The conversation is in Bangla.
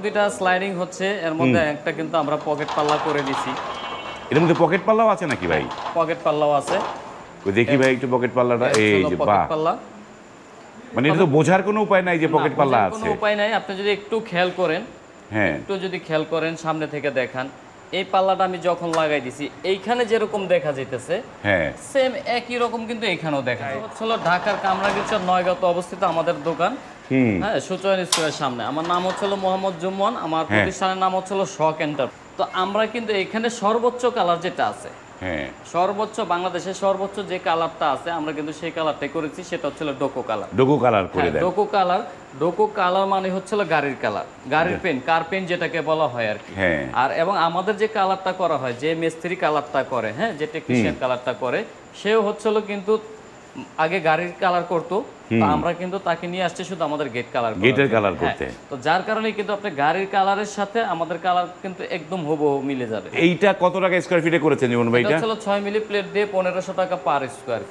দুইটা স্লাইডিং হচ্ছে, এর মধ্যে একটা কিন্তু আমরা পকেট পাল্লা করে দিছি। এর মধ্যে পকেট পাল্লাও আছে নাকি ভাই? পকেট পাল্লাও আছে। ওই দেখি ভাই একটু পকেট পাল্লাটা। এই যে বাহ, পাল্লা মানে এটা তো বোঝার কোনো উপায় নাই যে পকেট পাল্লা আছে। কোনো উপায় নাই, আপনি যদি একটু খেয়াল করেন, হ্যাঁ একটু যদি খেয়াল করেন সামনে থেকে দেখান, এই পাল্লাটা আমি যখন লাগাই দিছি এইখানে যেরকম দেখা যাইতেছে, হ্যাঁ সেম একই রকম কিন্তু এখানেও দেখা যায়। হলো ঢাকার কামরাঙ্গীরচর নয়গাঁতে অবস্থিত আমাদের দোকান। হ্যাঁ, সুচয়ন স্টোরের সামনে। আমার নাম হচ্ছিল মোহাম্মদ জুম্মন, আমার প্রতিষ্ঠানের নাম হচ্ছিল শক এন্টার। তো আমরা কিন্তু এখানে সর্বোচ্চ কালার যেটা আছে, হ্যাঁ সর্বোচ্চ বাংলাদেশের সর্বোচ্চ যে কালারটা আছে আমরা কিন্তু সেই কালারটাই করেছি, সেটা হচ্ছিল ডোকো কালার। ডোকো কালার করে দেন। ডোকো কালার, ডোকো কালার মানে হচ্ছিল গাড়ির কালার, গাড়ির পেন, কার পেন যেটাকে বলা হয় আর কি। হ্যাঁ আর এবং আমাদের যে কালারটা করা হয়, যে মিস্ত্রি কালারটা করে, হ্যাঁ, যে টেকনিশিয়ান কালারটা করে, সেও হচ্ছিল কিন্তু আগে গাড়ির কালার করতো। তো আমরা কিন্তু তাকে নিয়ে আসছি শুধু আমাদের গেট কালার, গেটের কালার করতে। তো যার কারণে কিন্তু আপনি গাড়ির কালারের সাথে আমাদের কালার কিন্তু একদম হুবহু মিলে যাবে। এইটা কত টাকা স্কয়ার ফিটে করেছেন জীবন ভাই? এটা হলো 6 মিলি প্লেট দিয়ে 1500 টাকা পার স্কয়ার।